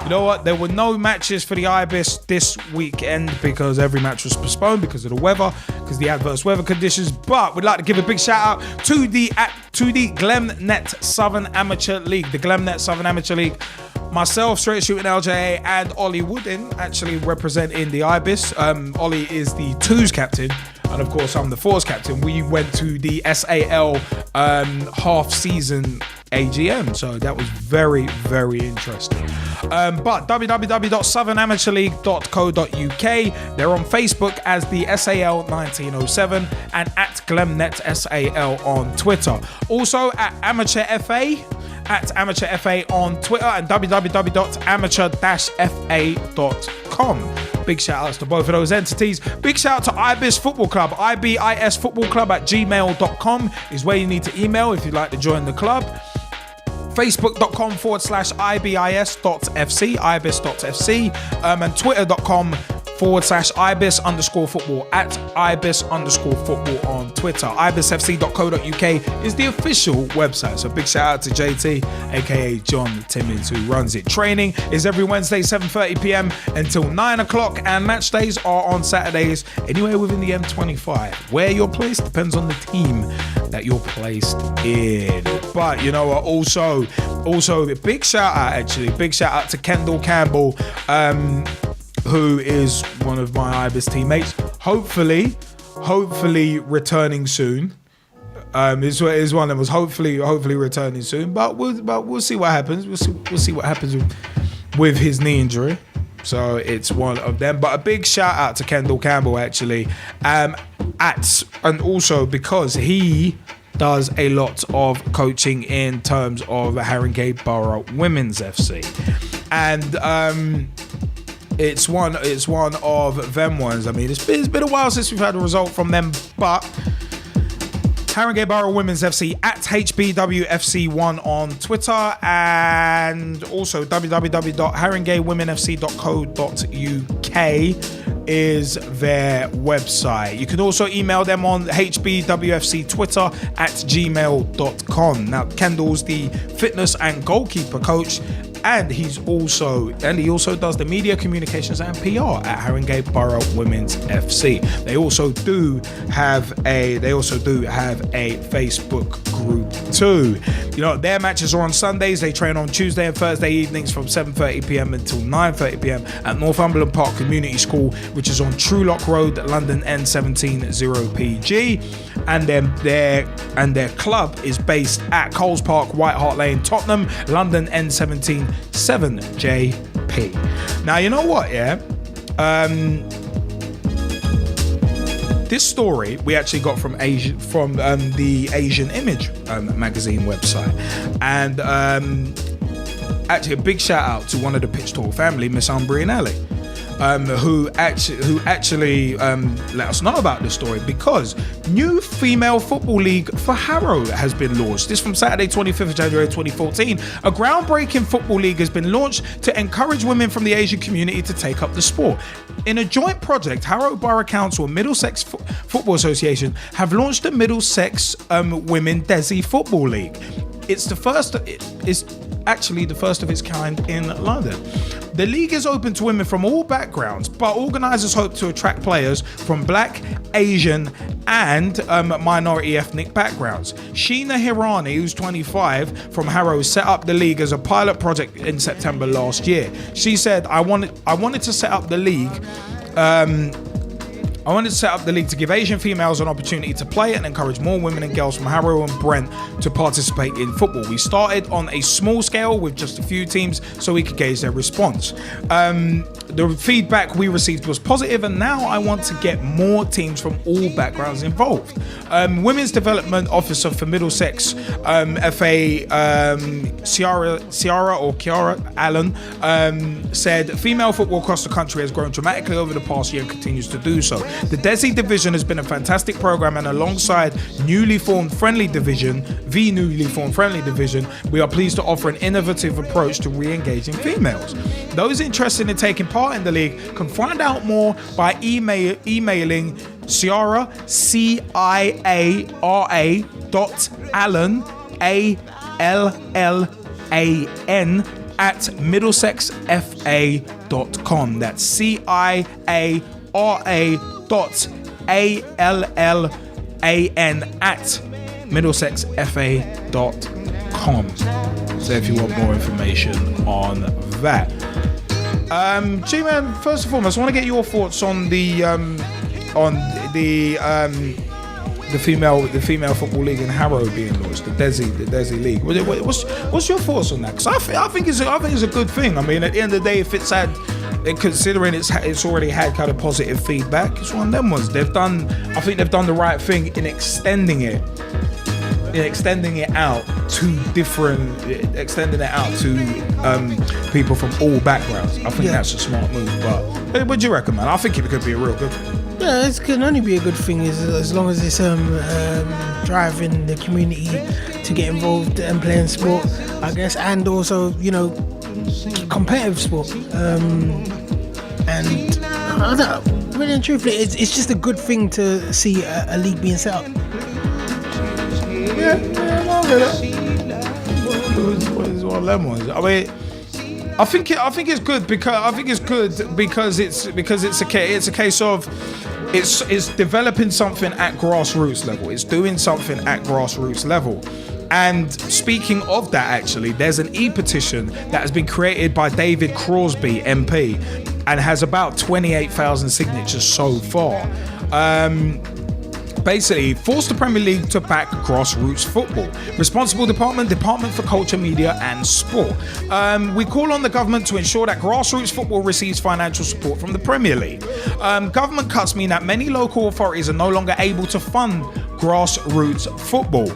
You know what? There were no matches for the Ibis this weekend because every match was postponed because of the weather, because of the adverse weather conditions. But we'd like to give a big shout out to the Glemnet Southern Amateur League. The Glemnet Southern Amateur League. Myself, Straight Shooting LJA, and Ollie Woodin actually representing the Ibis. Ollie is the 2s captain, and of course I'm the 4s captain. We went to the SAL half-season AGM, so that was very, very interesting. But www.southernamateurleague.co.uk. They're on Facebook as the SAL 1907 and at Glemnet SAL on Twitter. Also at Amateur FA. At Amateur FA on Twitter and www.amateur-fa.com. Big shout outs to both of those entities. Big shout out to Ibis Football Club. IBIS Football Club at gmail.com is where you need to email if you'd like to join the club. Facebook.com/ibis.fc, ibis.fc, and Twitter.com/ibis_football at ibis_football on Twitter. ibisfc.co.uk is the official website. So big shout out to JT, aka John Timmins, who runs it. Training is every Wednesday, 7:30 p.m. until 9 o'clock, and match days are on Saturdays, anywhere within the M25. Where you're placed depends on the team that you're placed in. But you know what? Also, big shout out to Kendall Campbell, who is one of my Ibis teammates. Hopefully returning soon. Is one that was hopefully returning soon. But we'll see what happens. We'll see what happens with his knee injury. So it's one of them. But a big shout out to Kendall Campbell actually, and also because he does a lot of coaching in terms of Haringey Borough Women's FC, and it's one of them ones. I mean, it's been a while since we've had a result from them, but Haringey Borough Women's FC at HBWFC1 on Twitter, and also www.haringeywomensfc.co.uk is their website. You can also email them on hbwfctwitter@gmail.com. Now, Kendall's the fitness and goalkeeper coach, and he also does the media communications and PR at Haringey Borough Women's FC. They also do have a Facebook group too. You know, their matches are on Sundays. They train on Tuesday and Thursday evenings from 7:30 p.m. until 9:30 p.m. at Northumberland Park Community School, which is on Truelock Road, London N17 0PG. And their club is based at Coles Park, White Hart Lane, Tottenham, London N17 7JP. Now, you know what, yeah? This story we actually got from the Asian Image magazine website, and actually a big shout out to one of the Pitch Talk family, Miss Umbrianelli, who actually let us know about this story, because new female football league for Harrow has been launched. This from Saturday 25th of January 2014. A groundbreaking football league has been launched to encourage women from the Asian community to take up the sport. In a joint project, Harrow Borough Council and Middlesex Football Association have launched the Middlesex Women Desi Football League. It's actually the first of its kind in London. The league is open to women from all backgrounds, but organisers hope to attract players from Black, Asian and minority ethnic backgrounds. Sheena Hirani, who's 25, from Harrow, set up the league as a pilot project in September last year. She said, I wanted to set up the league to give Asian females an opportunity to play and encourage more women and girls from Harrow and Brent to participate in football. We started on a small scale with just a few teams so we could gauge their response. The feedback we received was positive, and now I want to get more teams from all backgrounds involved. Women's Development Officer for Middlesex FA, Kiara Allen, said female football across the country has grown dramatically over the past year and continues to do so. The Desi division has been a fantastic program, and alongside the newly formed friendly division, we are pleased to offer an innovative approach to re-engaging females. Those interested in taking part in the league can find out more by emailing Ciara, CIARA.Allen, ALLAN, at middlesexfa.com. That's CIARA.ALLAN at middlesexfa.com. So if you want more information on that. G-Man, first and foremost, I want to get your thoughts on the female football league in Harrow being launched, the Desi League. What's your thoughts on that? Because I think it's a good thing. I mean, at the end of the day, if it's had, considering it's already had kind of positive feedback, it's one of them ones. I think they've done the right thing in extending it out to people from all backgrounds. I think that's a smart move. But what do you reckon, man? I think it could be a real good thing. Yeah, it can only be a good thing as long as it's driving the community to get involved and playing sport, I guess, and also, competitive sport. And really and truthfully, it's just a good thing to see a league being set up. Yeah, I'll get it. It's one of them ones. I mean, I think it's good because it's a case of it's developing something at grassroots level. It's doing something at grassroots level. And speaking of that, actually, there's an e-petition that has been created by David Crosby, MP, and has about 28,000 signatures so far. Basically, force the Premier League to back grassroots football. Responsible Department for Culture, Media and Sport. We call on the government to ensure that grassroots football receives financial support from the Premier League. Government cuts mean that many local authorities are no longer able to fund grassroots football.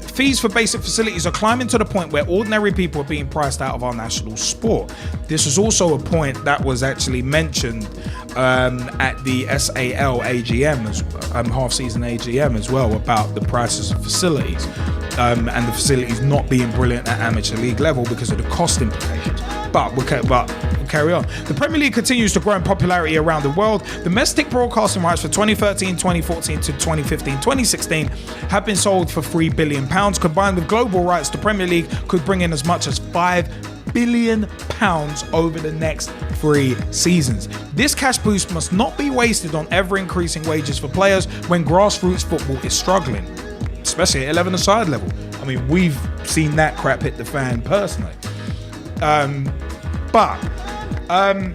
Fees for basic facilities are climbing to the point where ordinary people are being priced out of our national sport. This was also a point that was actually mentioned at the SAL AGM, half-season AGM as well, about the prices of facilities and the facilities not being brilliant at amateur league level because of the cost implications. But we'll carry on. The Premier League continues to grow in popularity around the world. Domestic broadcasting rights for 2013, 2014 to 2015, 2016 have been sold for £3 billion. Combined with global rights, the Premier League could bring in as much as £5 billion over the next 3 seasons. This cash boost must not be wasted on ever-increasing wages for players when grassroots football is struggling, especially at 11-a-side level. I mean, we've seen that crap hit the fan personally. But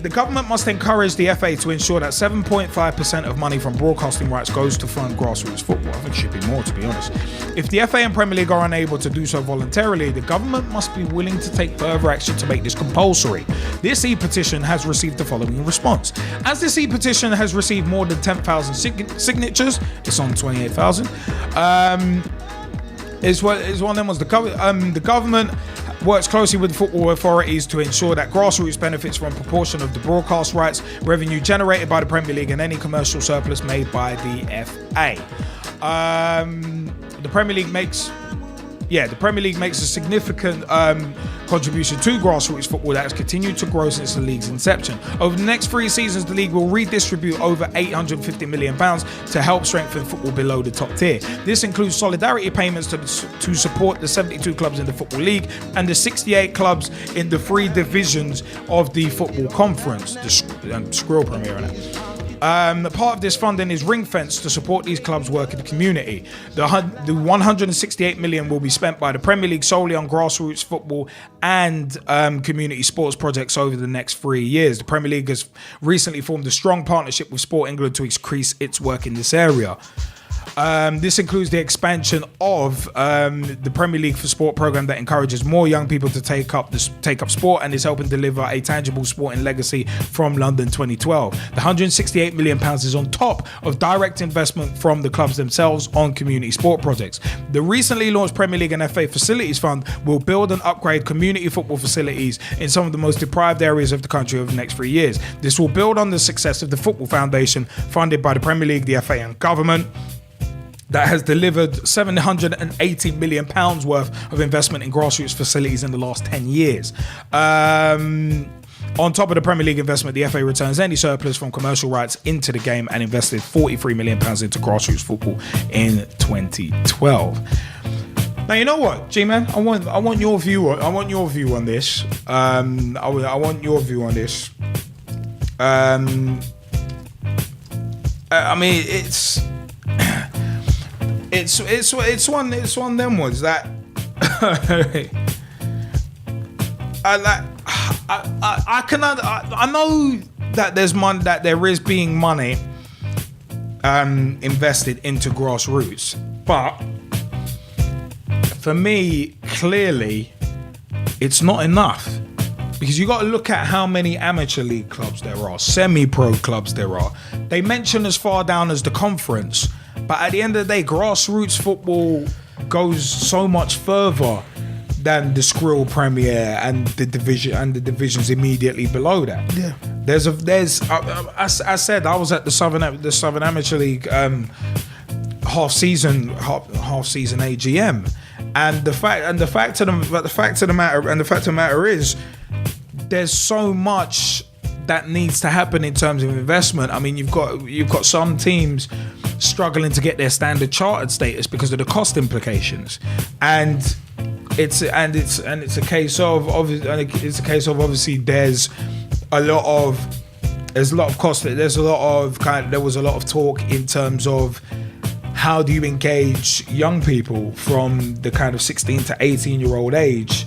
the government must encourage the FA to ensure that 7.5% of money from broadcasting rights goes to fund grassroots football. I think it should be more, to be honest. If the FA and Premier League are unable to do so voluntarily, the government must be willing to take further action to make this compulsory. This e-petition has received the following response. As this e-petition has received more than 10,000 signatures, it's on 28,000. It's one of them ones. The government works closely with football authorities to ensure that grassroots benefits from a proportion of the broadcast rights revenue generated by the Premier League and any commercial surplus made by the FA. The Premier League makes a significant contribution to grassroots football that has continued to grow since the league's inception. Over the next 3 seasons, the league will redistribute over £850 million to help strengthen football below the top tier. This includes solidarity payments to support the 72 clubs in the Football League and the 68 clubs in the 3 divisions of the Football Conference, the Skrill Premier in it. Part of this funding is ring-fenced to support these clubs' work in the community. The 168 million will be spent by the Premier League solely on grassroots football and community sports projects over the next 3 years. The Premier League has recently formed a strong partnership with Sport England to increase its work in this area. This includes the expansion of the Premier League for Sport program that encourages more young people to take up sport and is helping deliver a tangible sporting legacy from London 2012. The £168 million is on top of direct investment from the clubs themselves on community sport projects. The recently launched Premier League and FA Facilities Fund will build and upgrade community football facilities in some of the most deprived areas of the country over the next 3 years. This will build on the success of the Football Foundation, funded by the Premier League, the FA and government, that has delivered £780 million worth of investment in grassroots facilities in the last 10 years. On top of the Premier League investment, the FA returns any surplus from commercial rights into the game and invested £43 million into grassroots football in 2012. Now you know what, G-Man. I want your view. I want your view on this. I want your view on this. I mean, it's one of them ones that I know that there's money, that there is being money invested into grassroots, but for me, clearly, it's not enough. Because you got to look at how many amateur league clubs there are, semi-pro clubs there are. They mention as far down as the conference, but at the end of the day, grassroots football goes so much further than the Skrill Premier and the divisions immediately below that. Yeah. I said I was at the Southern Amateur League half season AGM, and the fact of the matter is, there's so much that needs to happen in terms of investment. I mean, you've got some teams struggling to get their standard chartered status because of the cost implications, and it's a case of obviously there's a lot of cost. There was a lot of talk in terms of how do you engage young people from the kind of 16 to 18 year old age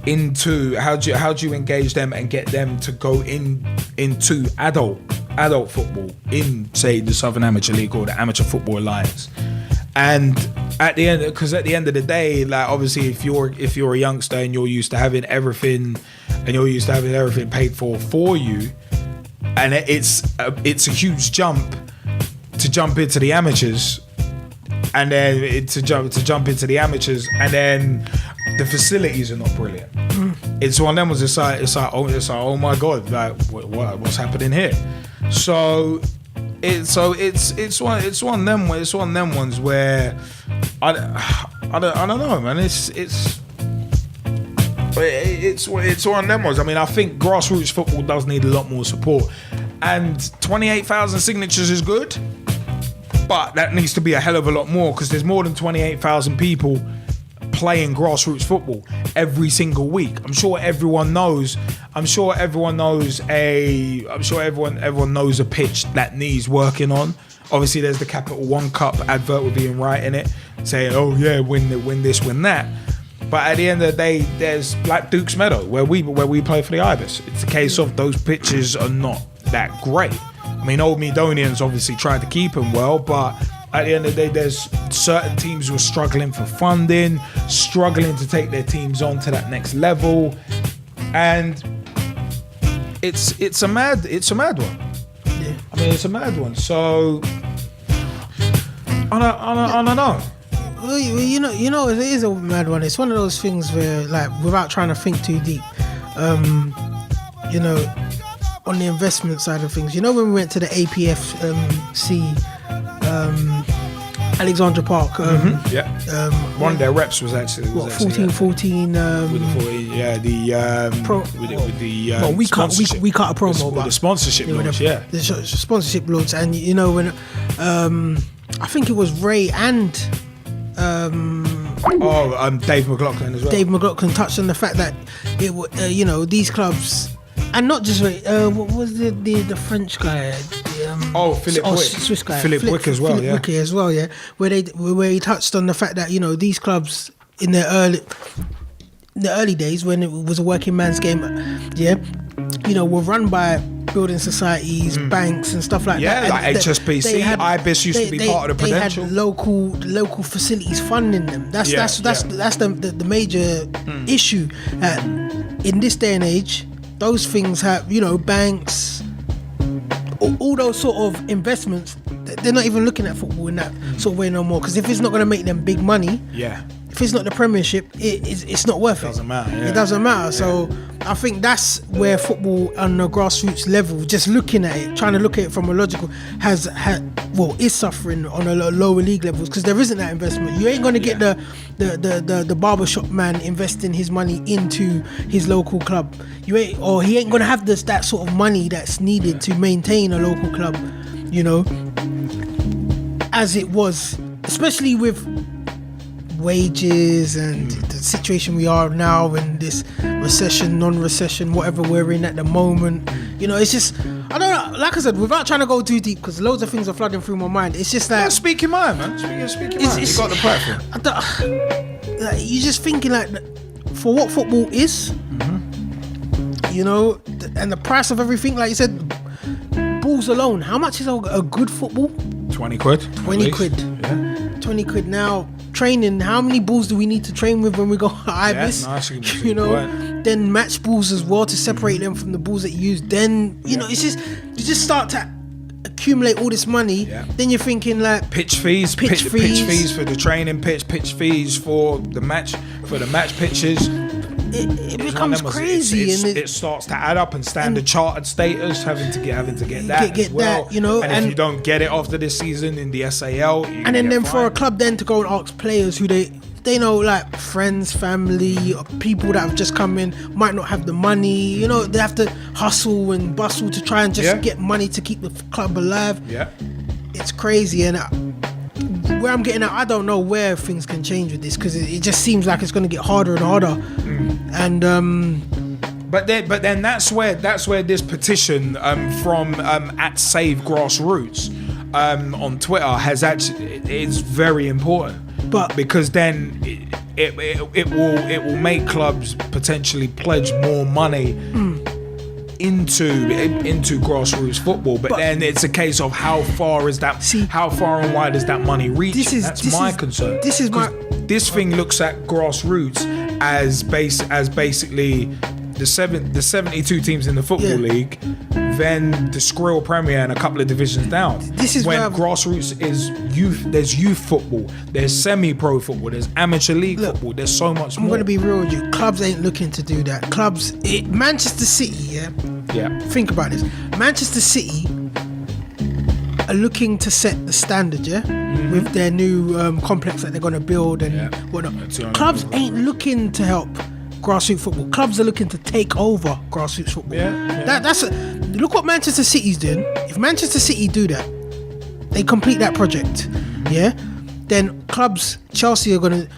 into how do you engage them and get them to go into adult football in, say, the Southern Amateur League or the Amateur Football Alliance. And at the end of the day, like, obviously if you're a youngster and you're used to having everything paid for you, and it's a huge jump to jump into the amateurs, and then to jump into the amateurs, and then the facilities are not brilliant. It's one of them. It's like oh my god, like what's happening here? So it's one of them ones where I don't know, man. It's one of them ones. I mean, I think grassroots football does need a lot more support, and 28,000 signatures is good, but that needs to be a hell of a lot more, because there's more than 28,000 people playing grassroots football every single week. I'm sure everyone knows everyone knows a pitch that needs working on. Obviously, there's the Capital One Cup advert with Ian Wright in it, saying, "Oh yeah, win this, win that." But at the end of the day, there's like Duke's Meadow where we play for the Ibis. It's a case of those pitches are not that great. I mean, Old Meadonians obviously tried to keep them well, but at the end of the day, there's certain teams who are struggling for funding, struggling to take their teams on to that next level, and it's a mad one. Yeah. I mean, it's a mad one. So I don't know. Well, you know, it is a mad one. It's one of those things where, like, without trying to think too deep, you know, on the investment side of things, you know, when we went to the APFC Alexandra Park, one of their reps was actually 14 we cut a promo with the sponsorship launch, the sponsorship launch, and you know, when I think it was Ray and Dave McLaughlin as well. Dave McLaughlin touched on the fact that it you know, these clubs, and not just Ray, what was the French guy? Philip Wick. Swiss guy. Philip Wick as well, Philip Wick as well, yeah. Where he touched on the fact that, you know, these clubs in the early days, when it was a working man's game, yeah, you know, were run by building societies, banks and stuff like that. Yeah, like HSBC, Ibis used to be part of the Prudential. They had local facilities funding them. That's the major issue. In this day and age, those things have, you know, banks, all those sort of investments, they're not even looking at football in that sort of way no more, because if it's not going to make them big money, if it's not the Premiership, it's not worth it. It doesn't matter. It doesn't matter. So I think that's where football on the grassroots level, just looking at it, trying to look at it from a logical, is suffering on a lower league levels, because there isn't that investment. You ain't going to get the barbershop man investing his money into his local club. He ain't going to have that sort of money that's needed to maintain a local club, you know, as it was especially with wages and the situation we are now in this recession, non-recession, whatever we're in at the moment. You know, it's just, I don't know, like I said, without trying to go too deep, because loads of things are flooding through my mind. It's just like... Yeah, speak your mind, man. Speak your mind. You got the platform. Like, you're just thinking like, for what football is, you know, and the price of everything, like you said, balls alone. How much is a good football? 20 quid. 20 quid. Yeah. 20 quid. Now, training, how many balls do we need to train with when we go to Ibis? You know, then match balls as well to separate them from the balls that you use. Then, you know, it's just, you just start to accumulate all this money. Then you're thinking like pitch fees for the training pitch fees for the match pitches. It becomes crazy, it starts to add up and standard chartered status, having to get that as well. That, you know, and if you don't get it after this season in the SAL, and then for a club then to go and ask players who they know, like friends, family, or people that have just come in, might not have the money. You know, they have to hustle and bustle to try and just get money to keep the club alive. Yeah, it's crazy, and where I'm getting at, I don't know where things can change with this, because it just seems like it's going to get harder and harder. And but then that's where this petition from at Save Grassroots on Twitter is very important. But because then it will make clubs potentially pledge more money into grassroots football, but then it's a case of how far and wide is that money reaching? That's my concern. This thing looks at grassroots as basically the 72 teams in the football league, then the Skrill Premier and a couple of divisions down. This is when grassroots is youth. There's youth football, there's semi-pro football, there's amateur league football. There's so much more. I'm going to be real with you. Clubs ain't looking to do that. Manchester City, think about this. Manchester City are looking to set the standard, with their new complex that they're going to build and whatnot. Clubs ain't looking to help grassroots football. Clubs are looking to take over grassroots football. That's look what Manchester City's doing. If Manchester City do that, they complete that project, then clubs, Chelsea are going to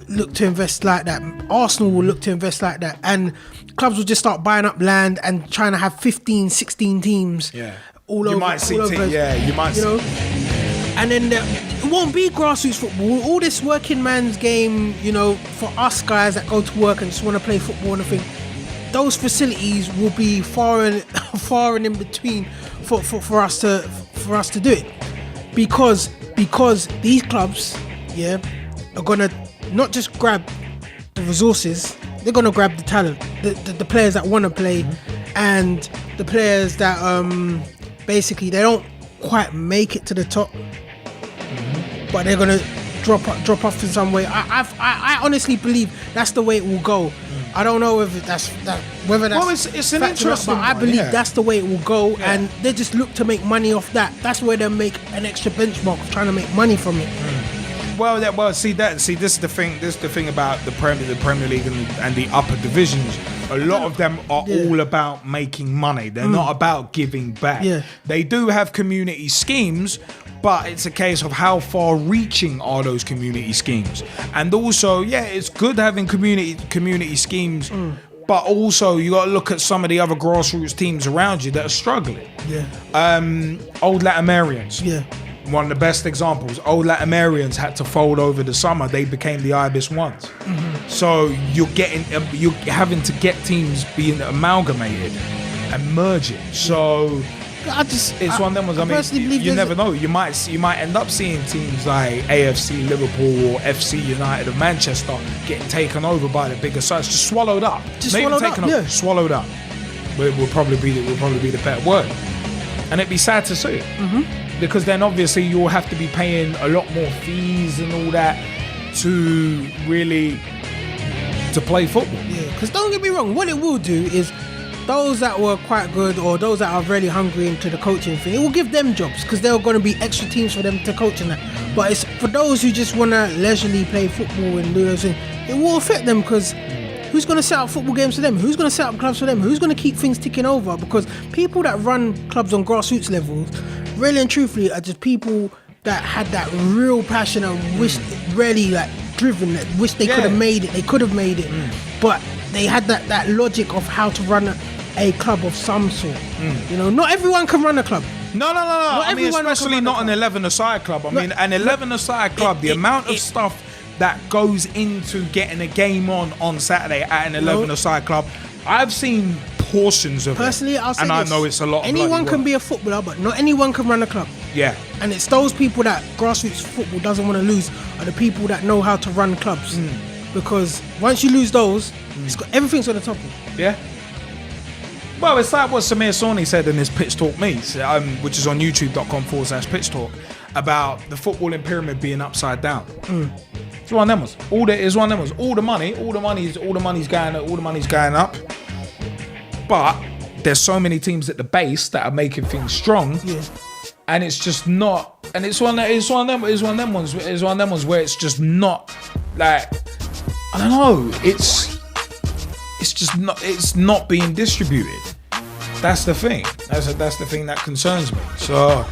look to invest like that. Arsenal will look to invest like that, and clubs will just start buying up land and trying to have 15, 16 teams. All over. You might see. And then it won't be grassroots football. All this working man's game, you know, for us guys that go to work and just want to play football and everything, those facilities will be far and in between for us to do it, because these clubs are gonna not just grab the resources, they're gonna grab the talent, the players that want to play, and the players that basically they don't quite make it to the top, but they're gonna drop off in some way. I honestly believe that's the way it will go. I don't know if that's well, it's an interesting but I believe that's the way it will go, and they just look to make money off that. That's where they make an extra benchmark of trying to make money from it. This is the thing about the Premier League and the upper divisions. A lot of them are all about making money. They're not about giving back. They do have community schemes, but it's a case of how far reaching are those community schemes. And also, it's good having community schemes, but also you got to look at some of the other grassroots teams around you that are struggling. Old Latimerians. One of the best examples. Old Latimerians had to fold over the summer. They became the Ibis ones. So you're having to get teams being amalgamated and merging. So it's one of them ones. I mean, you never know. You might end up seeing teams like AFC Liverpool or FC United of Manchester getting taken over by the bigger sides, just swallowed up. Swallowed up. But it will probably be the better word. And it'd be sad to see it. Because then obviously you'll have to be paying a lot more fees and all that to play football. Because don't get me wrong, what it will do is those that were quite good or those that are really hungry into the coaching thing, it will give them jobs, because there are going to be extra teams for them to coach in that. But it's for those who just want to leisurely play football and do those things, it will affect them, because who's going to set up football games for them? Who's going to set up clubs for them? Who's going to keep things ticking over? Because people that run clubs on grassroots levels, really and truthfully, are just people that had that real passion and wish, really like driven, that wish they could have made it. They could have made it, but they had that logic of how to run a club of some sort. You know, not everyone can run a club. No. I mean, especially not an 11-a-side club. I mean, an 11-a-side club, the amount of stuff that goes into getting a game on Saturday at an 11-a-side club, I've seen portions of personally, it. I'll say and this. I know it's a lot of anyone bloody can work. be a footballer, but not anyone can run a club. Yeah. And it's those people that grassroots football doesn't want to lose are the people that know how to run clubs. Because once you lose those, everything's going to topple. Yeah. Well, it's like what Samir Sawney said in his Pitch Talk Meets, which is on youtube.com/Pitch Talk, about the footballing pyramid being upside down. It's one of them ones. All the money's going up. But there's so many teams at the base that are making things strong. Yeah. And it's just not, and it's one of them ones where it's just not like, I don't know, it's just not, it's not being distributed. That's the thing. That's the thing that concerns me. So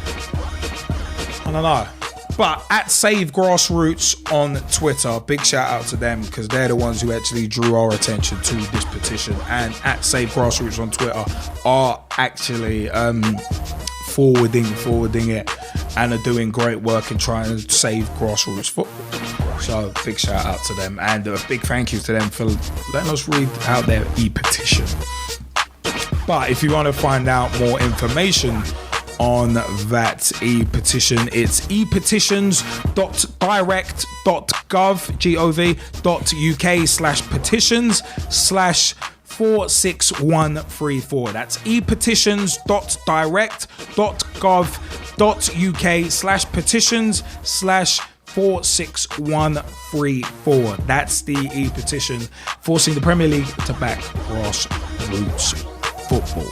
I don't know. But at Save Grassroots on Twitter, big shout out to them because they're the ones who actually drew our attention to this petition. And at Save Grassroots on Twitter are actually forwarding it and are doing great work in trying to save grassroots football. So big shout out to them and a big thank you to them for letting us read out their e-petition. But if you want to find out more information on that e-petition, it's epetitions.direct.gov.uk/petitions/46134. That's epetitions.direct.gov.uk/petitions/46134. That's the e-petition forcing the Premier League to back grassroots football.